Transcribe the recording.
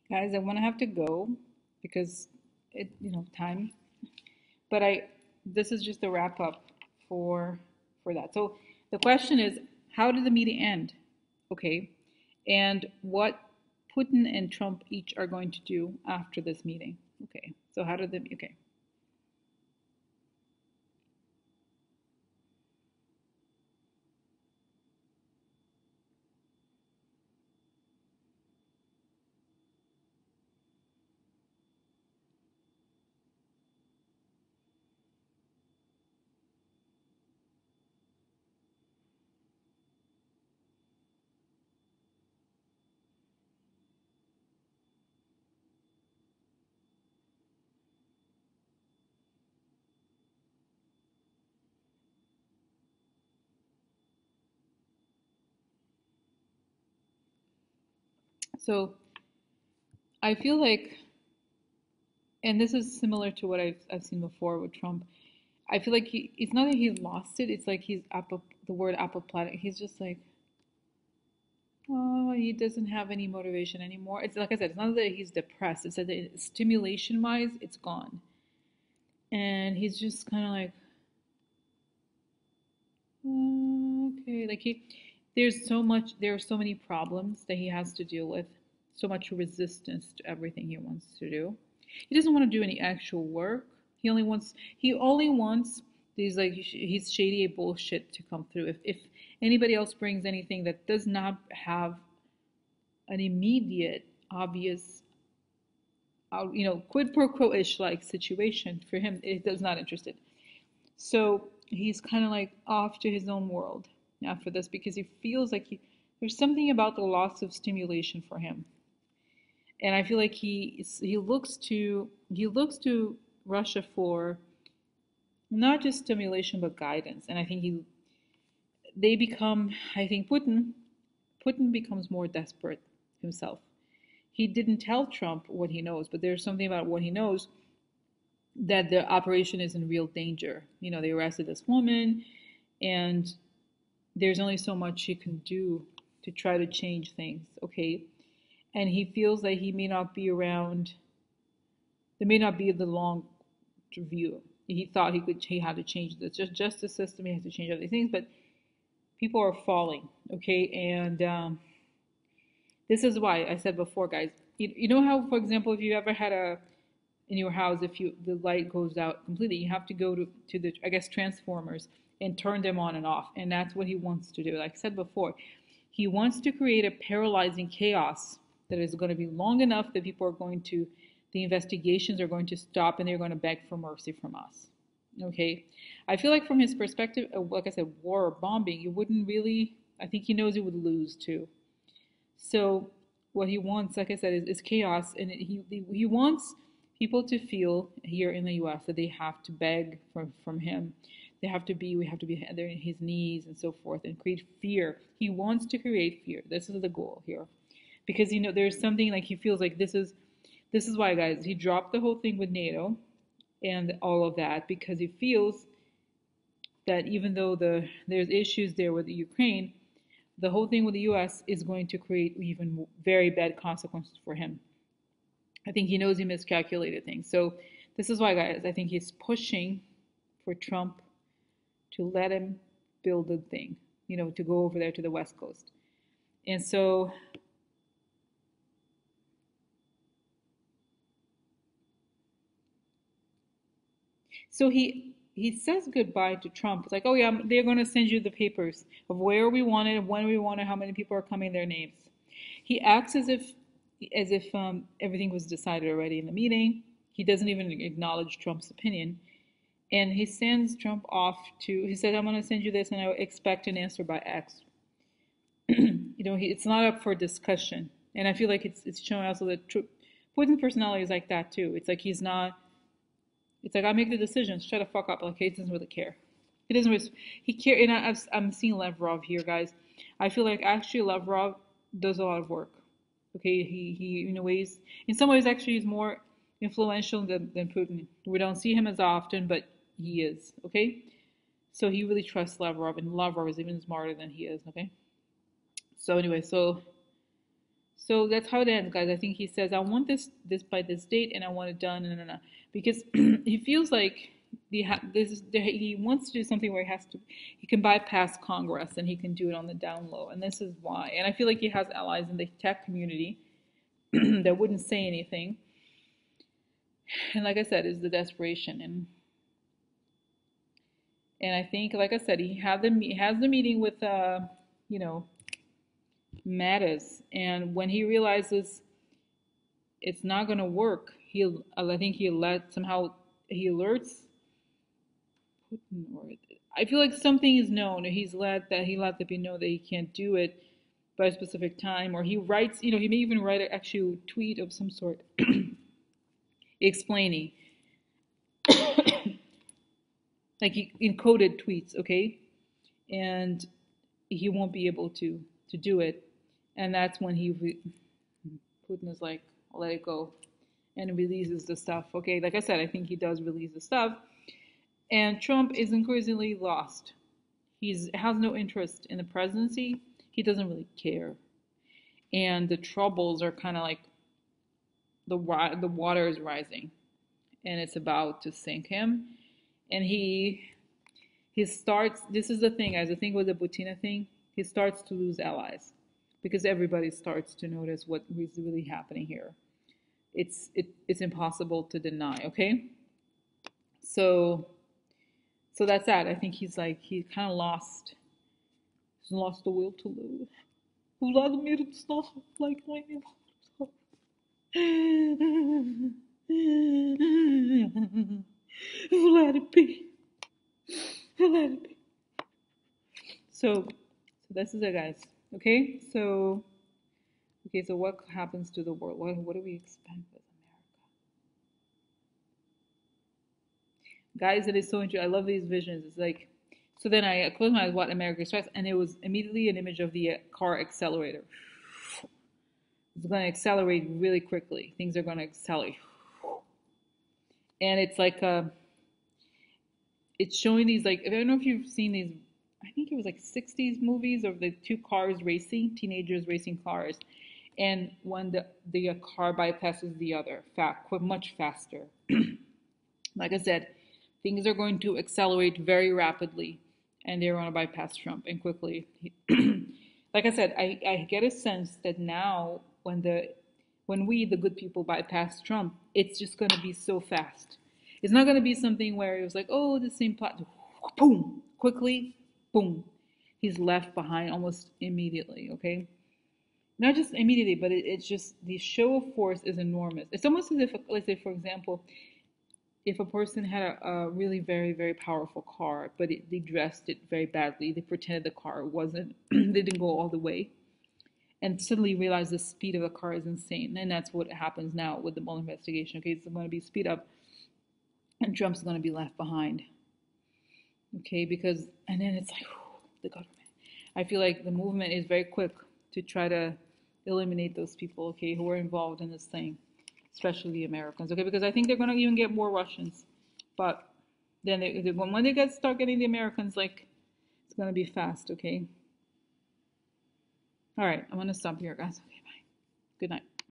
Guys, I want to have to go because time. But this is just a wrap up for that. So the question is, how did the meeting end? Okay, and what Putin and Trump each are going to do after this meeting? Okay, so how did the okay? So I feel like, and this is similar to what I've seen before with Trump. I feel like it's not that he lost it. It's like he's the word apoplectic. He's just like, oh, he doesn't have any motivation anymore. It's like I said, it's not that he's depressed. It's that stimulation wise, it's gone. And he's just kind of like, oh, okay. There are so many problems that he has to deal with, so much resistance to everything he wants to do. He doesn't want to do any actual work. He only wants these like he's shady bullshit to come through. If anybody else brings anything that does not have an immediate, obvious, quid pro quo ish like situation for him, it does not interested. So he's kind of like off to his own world after this because he feels like there's something about the loss of stimulation for him, and I feel like he looks to Russia for not just stimulation but guidance, and I think they become I think Putin becomes more desperate himself. He didn't tell Trump what he knows, but there's something about what he knows that the operation is in real danger. They arrested this woman, and there's only so much he can do to try to change things, okay? And he feels that he may not be around, there may not be the long view. He thought he had to change the justice system, he has to change other things, but people are falling, okay? And this is why I said before, guys, you know how, for example, if you ever had in your house, if the light goes out completely, you have to go to the, I guess, transformers and turn them on and off. And that's what he wants to do. Like I said before, he wants to create a paralyzing chaos that is going to be long enough that the investigations are going to stop and they're going to beg for mercy from us. Okay? I feel like from his perspective, like I said, war or bombing, you wouldn't really, I think he knows he would lose too. So what he wants, like I said, is chaos, and he wants people to feel here in the U.S. that they have to beg from him. We have to be on his knees and so forth, and create fear. He wants to create fear. This is the goal here, because there's something like he feels like this is why, guys, he dropped the whole thing with NATO and all of that because he feels that even though there's issues there with the Ukraine, the whole thing with the US is going to create even very bad consequences for him. I think he knows he miscalculated things. So this is why, guys, I think he's pushing for Trump to let him build the thing, to go over there to the West Coast. And so he says goodbye to Trump. It's like, oh yeah, they're going to send you the papers of where we want it, when we want it, how many people are coming, their names. He acts as if everything was decided already in the meeting. He doesn't even acknowledge Trump's opinion, and he sends Trump off to. He said, "I'm going to send you this, and I expect an answer by X." It's not up for discussion, and I feel like it's showing also that Putin's personality is like that too. It's like he's not. It's like I make the decisions. Shut the fuck up. Like he doesn't really care. He doesn't really. He care. And I'm seeing Lavrov here, guys. I feel like actually Lavrov does a lot of work. Okay, he in some ways actually is more influential than Putin. We don't see him as often, but he is. Okay, so he really trusts Lavrov, and Lavrov is even smarter than he is. Okay, so anyway, so So that's how it ends, guys. I think he says, I want this by this date, and I want it done, because he feels like he wants to do something where he can bypass Congress and he can do it on the down low, and this is why. And I feel like he has allies in the tech community that wouldn't say anything. And like I said, is the desperation, and I think, like I said, he has the meeting with you know Mattis, and when he realizes it's not going to work, I think he alerts Putin, or I feel like something is known. He let the people know that he can't do it by a specific time, or he writes, he may even write an actual tweet of some sort explaining, like he encoded tweets, okay, and he won't be able to do it, and that's when Putin is like, I'll let it go, and releases the stuff. Okay, like I said, I think he does release the stuff, and Trump is increasingly lost. He has no interest in the presidency. He doesn't really care, and the troubles are kind of like the water is rising, and it's about to sink him, and he starts. This is the thing, guys. The thing with the Butina thing, he starts to lose allies because everybody starts to notice what is really happening here. It's impossible to deny. Okay, so that's that. I think he kind of lost. He's lost the will to live. Vladimir does not like my let it be. Let it be. So this is it, guys. Okay, so what happens to the world? What do we expect with America? Guys, it is so interesting. I love these visions. It's like, so then I closed my eyes, what America expects, and it was immediately an image of the car accelerator. It's going to accelerate really quickly. Things are going to accelerate. And it's like, it's showing these, like, I don't know if you've seen these, I think it was like 60s movies of the two cars racing, teenagers racing cars. And when the car bypasses the other, much faster. Like I said, things are going to accelerate very rapidly, and they're going to bypass Trump and quickly. Like I said, I get a sense that now when we, the good people, bypass Trump, it's just going to be so fast. It's not going to be something where it was like, oh, the same plot, boom, quickly, boom. He's left behind almost immediately, okay? Not just immediately, but it's just the show of force is enormous. It's almost as if, let's say, for example, if a person had a really very, very powerful car, but they dressed it very badly, they pretended the car wasn't, they didn't go all the way, and suddenly realize the speed of the car is insane. And that's what happens now with the Mueller investigation. Okay, it's going to be speed up, and Trump's going to be left behind. Okay, and then it's like, the government. I feel like the movement is very quick to try to eliminate those people, okay, who are involved in this thing, especially the Americans, okay, because I think they're going to even get more Russians, but then when they start getting the Americans, like, it's going to be fast, okay. All right, I'm going to stop here, guys. Okay, bye. Good night.